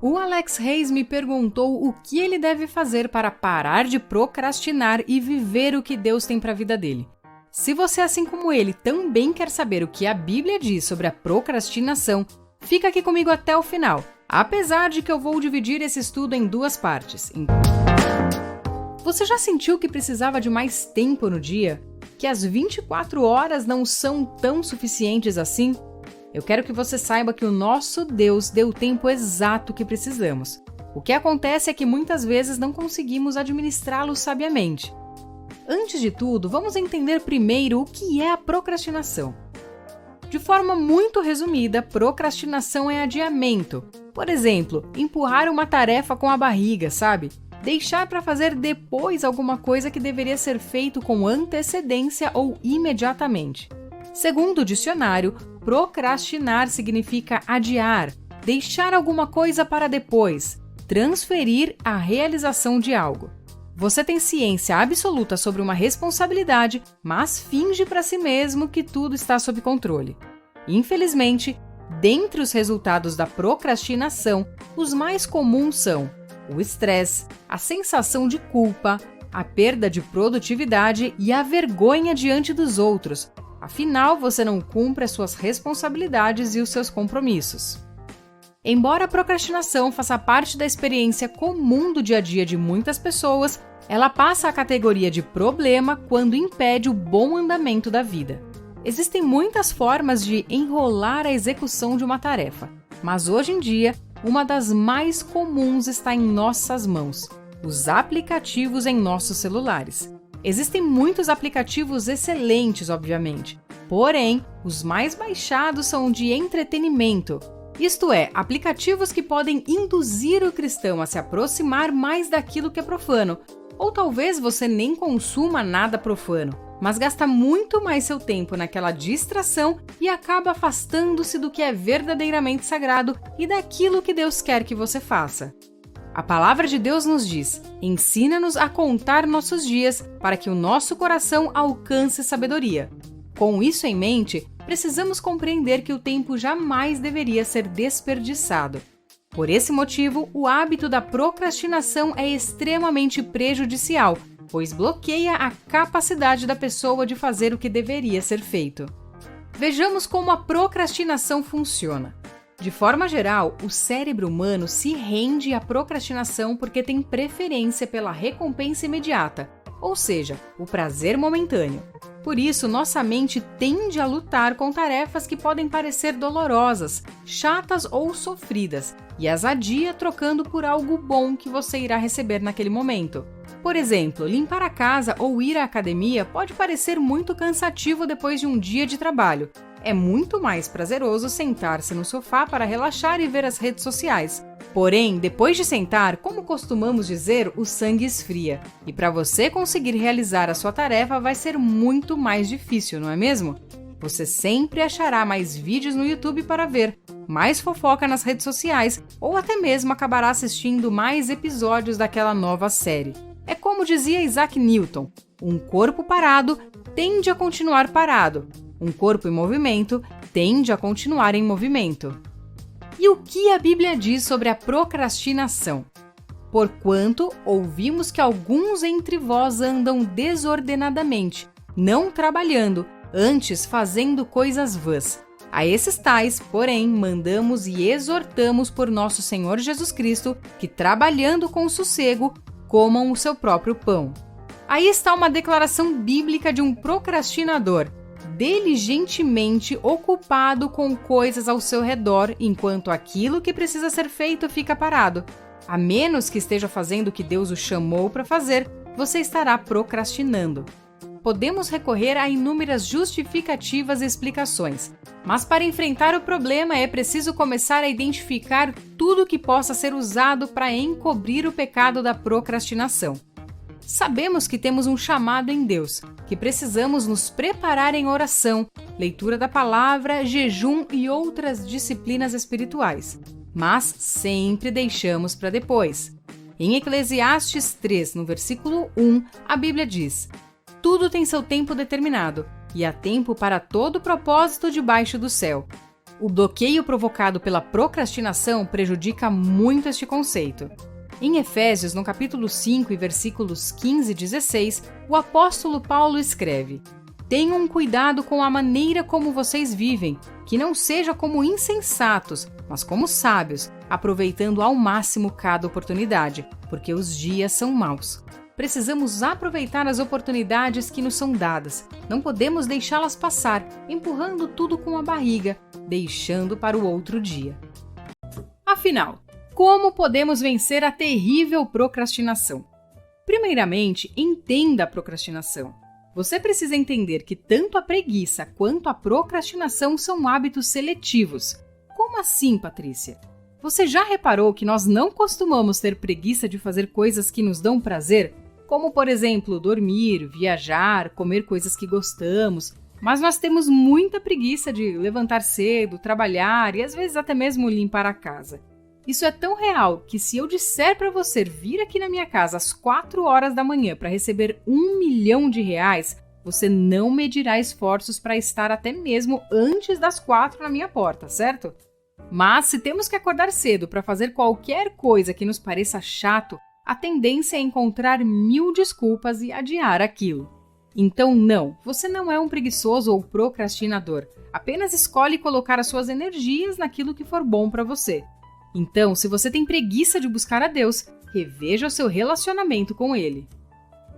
O Alex Reis me perguntou o que ele deve fazer para parar de procrastinar e viver o que Deus tem para a vida dele. Se você, assim como ele, também quer saber o que a Bíblia diz sobre a procrastinação, fica aqui comigo até o final, apesar de que eu vou dividir esse estudo em duas partes. Você já sentiu que precisava de mais tempo no dia? Que as 24 horas não são tão suficientes assim? Eu quero que você saiba que o nosso Deus deu o tempo exato que precisamos. O que acontece é que muitas vezes não conseguimos administrá-lo sabiamente. Antes de tudo, vamos entender primeiro o que é a procrastinação. De forma muito resumida, procrastinação é adiamento. Por exemplo, empurrar uma tarefa com a barriga, sabe? Deixar para fazer depois alguma coisa que deveria ser feito com antecedência ou imediatamente. Segundo o dicionário, procrastinar significa adiar, deixar alguma coisa para depois, transferir a realização de algo. Você tem ciência absoluta sobre uma responsabilidade, mas finge para si mesmo que tudo está sob controle. Infelizmente, dentre os resultados da procrastinação, os mais comuns são o estresse, a sensação de culpa, a perda de produtividade e a vergonha diante dos outros. Afinal, você não cumpre as suas responsabilidades e os seus compromissos. Embora a procrastinação faça parte da experiência comum do dia a dia de muitas pessoas, ela passa à categoria de problema quando impede o bom andamento da vida. Existem muitas formas de enrolar a execução de uma tarefa, mas hoje em dia, uma das mais comuns está em nossas mãos: os aplicativos em nossos celulares. Existem muitos aplicativos excelentes, obviamente, porém, os mais baixados são de entretenimento. Isto é, aplicativos que podem induzir o cristão a se aproximar mais daquilo que é profano. Ou talvez você nem consuma nada profano, mas gasta muito mais seu tempo naquela distração e acaba afastando-se do que é verdadeiramente sagrado e daquilo que Deus quer que você faça. A palavra de Deus nos diz: ensina-nos a contar nossos dias para que o nosso coração alcance sabedoria. Com isso em mente, precisamos compreender que o tempo jamais deveria ser desperdiçado. Por esse motivo, o hábito da procrastinação é extremamente prejudicial, pois bloqueia a capacidade da pessoa de fazer o que deveria ser feito. Vejamos como a procrastinação funciona. De forma geral, o cérebro humano se rende à procrastinação porque tem preferência pela recompensa imediata, ou seja, o prazer momentâneo. Por isso, nossa mente tende a lutar com tarefas que podem parecer dolorosas, chatas ou sofridas, e as adia trocando por algo bom que você irá receber naquele momento. Por exemplo, limpar a casa ou ir à academia pode parecer muito cansativo depois de um dia de trabalho. É muito mais prazeroso sentar-se no sofá para relaxar e ver as redes sociais. Porém, depois de sentar, como costumamos dizer, o sangue esfria. E para você conseguir realizar a sua tarefa vai ser muito mais difícil, não é mesmo? Você sempre achará mais vídeos no YouTube para ver, mais fofoca nas redes sociais ou até mesmo acabará assistindo mais episódios daquela nova série. É como dizia Isaac Newton: um corpo parado tende a continuar parado. Um corpo em movimento tende a continuar em movimento. E o que a Bíblia diz sobre a procrastinação? Porquanto ouvimos que alguns entre vós andam desordenadamente, não trabalhando, antes fazendo coisas vãs. A esses tais, porém, mandamos e exortamos por nosso Senhor Jesus Cristo, que trabalhando com sossego, comam o seu próprio pão. Aí está uma declaração bíblica de um procrastinador, diligentemente ocupado com coisas ao seu redor, enquanto aquilo que precisa ser feito fica parado. A menos que esteja fazendo o que Deus o chamou para fazer, você estará procrastinando. Podemos recorrer a inúmeras justificativas e explicações, mas para enfrentar o problema é preciso começar a identificar tudo que possa ser usado para encobrir o pecado da procrastinação. Sabemos que temos um chamado em Deus, que precisamos nos preparar em oração, leitura da palavra, jejum e outras disciplinas espirituais, mas sempre deixamos para depois. Em Eclesiastes 3, no versículo 1, a Bíblia diz: tudo tem seu tempo determinado, e há tempo para todo propósito debaixo do céu. O bloqueio provocado pela procrastinação prejudica muito este conceito. Em Efésios, no capítulo 5 e versículos 15 e 16, o apóstolo Paulo escreve: Tenham cuidado com a maneira como vocês vivem, que não seja como insensatos, mas como sábios, aproveitando ao máximo cada oportunidade, porque os dias são maus. Precisamos aproveitar as oportunidades que nos são dadas. Não podemos deixá-las passar, empurrando tudo com a barriga, deixando para o outro dia. Afinal, como podemos vencer a terrível procrastinação? Primeiramente, entenda a procrastinação. Você precisa entender que tanto a preguiça quanto a procrastinação são hábitos seletivos. Como assim, Patrícia? Você já reparou que nós não costumamos ter preguiça de fazer coisas que nos dão prazer? Como, por exemplo, dormir, viajar, comer coisas que gostamos, mas nós temos muita preguiça de levantar cedo, trabalhar e às vezes até mesmo limpar a casa. Isso é tão real que se eu disser para você vir aqui na minha casa às 4 horas da manhã para receber R$1 milhão, você não medirá esforços para estar até mesmo antes das 4 na minha porta, certo? Mas se temos que acordar cedo para fazer qualquer coisa que nos pareça chato, a tendência é encontrar 1000 desculpas e adiar aquilo. Então não, você não é um preguiçoso ou procrastinador. Apenas escolhe colocar as suas energias naquilo que for bom para você. Então, se você tem preguiça de buscar a Deus, reveja o seu relacionamento com Ele.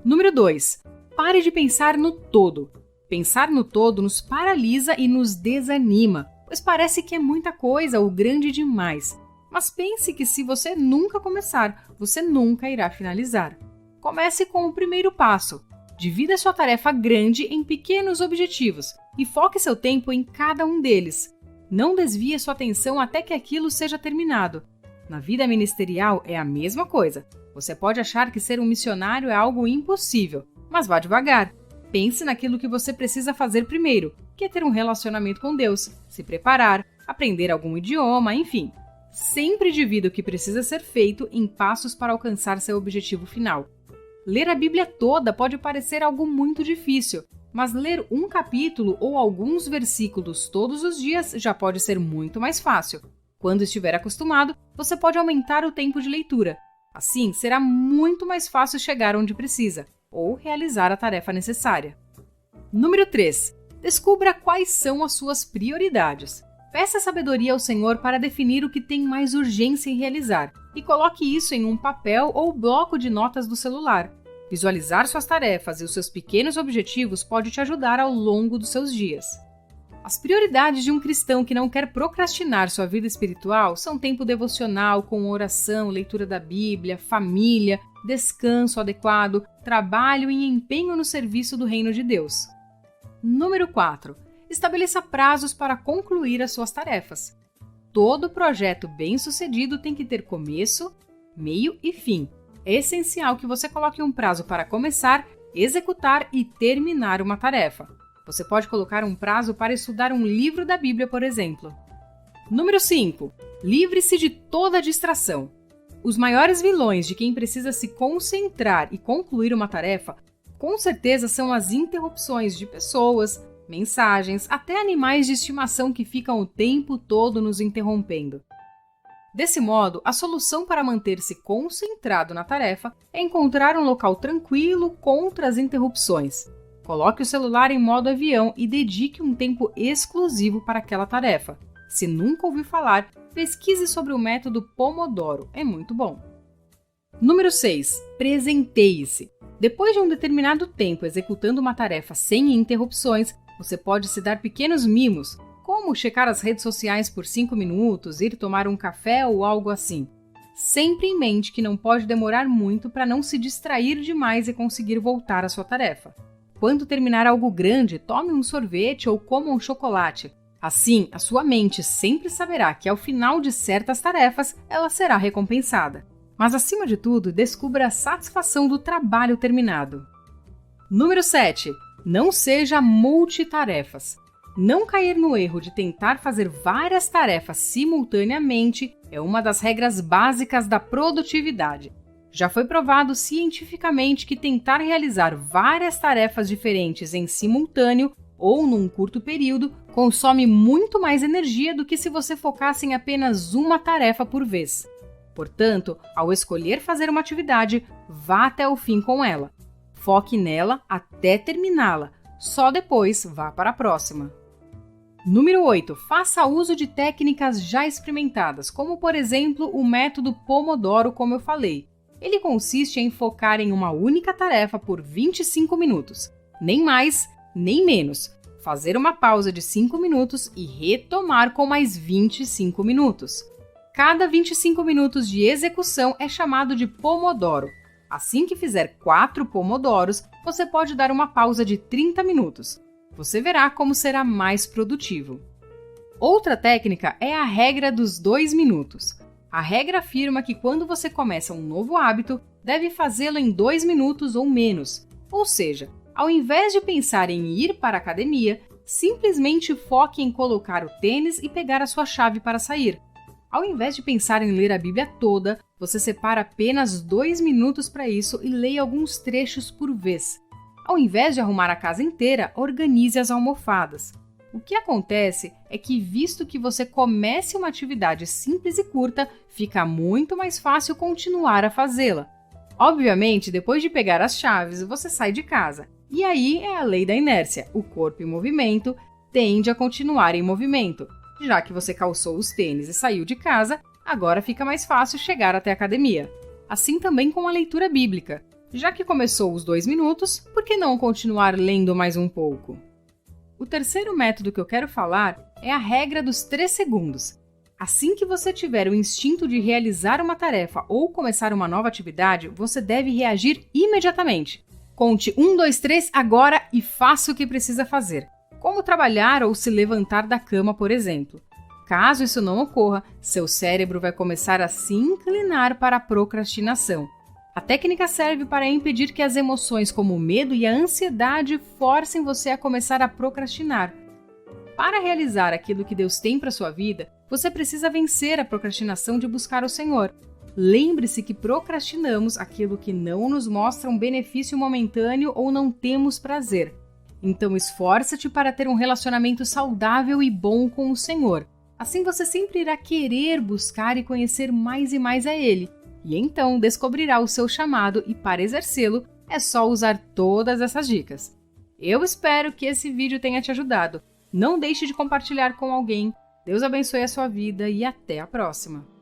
Número 2. Pare de pensar no todo. Pensar no todo nos paralisa e nos desanima, pois parece que é muita coisa ou grande demais. Mas pense que se você nunca começar, você nunca irá finalizar. Comece com o primeiro passo. Divida sua tarefa grande em pequenos objetivos e foque seu tempo em cada um deles. Não desvie sua atenção até que aquilo seja terminado. Na vida ministerial é a mesma coisa. Você pode achar que ser um missionário é algo impossível, mas vá devagar. Pense naquilo que você precisa fazer primeiro, que é ter um relacionamento com Deus, se preparar, aprender algum idioma, enfim. Sempre divida o que precisa ser feito em passos para alcançar seu objetivo final. Ler a Bíblia toda pode parecer algo muito difícil, mas ler um capítulo ou alguns versículos todos os dias já pode ser muito mais fácil. Quando estiver acostumado, você pode aumentar o tempo de leitura. Assim, será muito mais fácil chegar onde precisa, ou realizar a tarefa necessária. Número 3. Descubra quais são as suas prioridades. Peça sabedoria ao Senhor para definir o que tem mais urgência em realizar e coloque isso em um papel ou bloco de notas do celular. Visualizar suas tarefas e os seus pequenos objetivos pode te ajudar ao longo dos seus dias. As prioridades de um cristão que não quer procrastinar sua vida espiritual são tempo devocional com oração, leitura da Bíblia, família, descanso adequado, trabalho e empenho no serviço do reino de Deus. Número 4. Estabeleça prazos para concluir as suas tarefas. Todo projeto bem-sucedido tem que ter começo, meio e fim. É essencial que você coloque um prazo para começar, executar e terminar uma tarefa. Você pode colocar um prazo para estudar um livro da Bíblia, por exemplo. Número 5. Livre-se de toda distração. Os maiores vilões de quem precisa se concentrar e concluir uma tarefa, com certeza são as interrupções de pessoas, mensagens, até animais de estimação que ficam o tempo todo nos interrompendo. Desse modo, a solução para manter-se concentrado na tarefa é encontrar um local tranquilo contra as interrupções. Coloque o celular em modo avião e dedique um tempo exclusivo para aquela tarefa. Se nunca ouviu falar, pesquise sobre o método Pomodoro, é muito bom. Número 6. Presenteie-se. Depois de um determinado tempo executando uma tarefa sem interrupções, você pode se dar pequenos mimos, como checar as redes sociais por 5 minutos, ir tomar um café ou algo assim. Sempre em mente que não pode demorar muito para não se distrair demais e conseguir voltar à sua tarefa. Quando terminar algo grande, tome um sorvete ou coma um chocolate. Assim, a sua mente sempre saberá que ao final de certas tarefas, ela será recompensada. Mas acima de tudo, descubra a satisfação do trabalho terminado. Número 7. Não seja multitarefas. Não cair no erro de tentar fazer várias tarefas simultaneamente é uma das regras básicas da produtividade. Já foi provado cientificamente que tentar realizar várias tarefas diferentes em simultâneo ou num curto período, consome muito mais energia do que se você focasse em apenas uma tarefa por vez. Portanto, ao escolher fazer uma atividade, vá até o fim com ela. Foque nela até terminá-la, só depois vá para a próxima. Número 8. Faça uso de técnicas já experimentadas, como por exemplo o método Pomodoro, como eu falei. Ele consiste em focar em uma única tarefa por 25 minutos, nem mais, nem menos. Fazer uma pausa de 5 minutos e retomar com mais 25 minutos. Cada 25 minutos de execução é chamado de Pomodoro. Assim que fizer 4 Pomodoros, você pode dar uma pausa de 30 minutos. Você verá como será mais produtivo. Outra técnica é a regra dos 2 minutos. A regra afirma que quando você começa um novo hábito, deve fazê-lo em 2 minutos ou menos. Ou seja, ao invés de pensar em ir para a academia, simplesmente foque em colocar o tênis e pegar a sua chave para sair. Ao invés de pensar em ler a Bíblia toda, você separa apenas 2 minutos para isso e leia alguns trechos por vez. Ao invés de arrumar a casa inteira, organize as almofadas. O que acontece é que, visto que você comece uma atividade simples e curta, fica muito mais fácil continuar a fazê-la. Obviamente, depois de pegar as chaves, você sai de casa. E aí é a lei da inércia. O corpo em movimento tende a continuar em movimento. Já que você calçou os tênis e saiu de casa, agora fica mais fácil chegar até a academia. Assim também com a leitura bíblica. Já que começou os 2 minutos, por que não continuar lendo mais um pouco? O terceiro método que eu quero falar é a regra dos 3 segundos. Assim que você tiver o instinto de realizar uma tarefa ou começar uma nova atividade, você deve reagir imediatamente. Conte 1, 2, 3 agora e faça o que precisa fazer. Como trabalhar ou se levantar da cama, por exemplo. Caso isso não ocorra, seu cérebro vai começar a se inclinar para a procrastinação. A técnica serve para impedir que as emoções como o medo e a ansiedade forcem você a começar a procrastinar. Para realizar aquilo que Deus tem para sua vida, você precisa vencer a procrastinação de buscar o Senhor. Lembre-se que procrastinamos aquilo que não nos mostra um benefício momentâneo ou não temos prazer. Então esforça-te para ter um relacionamento saudável e bom com o Senhor. Assim você sempre irá querer buscar e conhecer mais e mais a Ele. E então descobrirá o seu chamado e para exercê-lo é só usar todas essas dicas. Eu espero que esse vídeo tenha te ajudado. Não deixe de compartilhar com alguém. Deus abençoe a sua vida e até a próxima!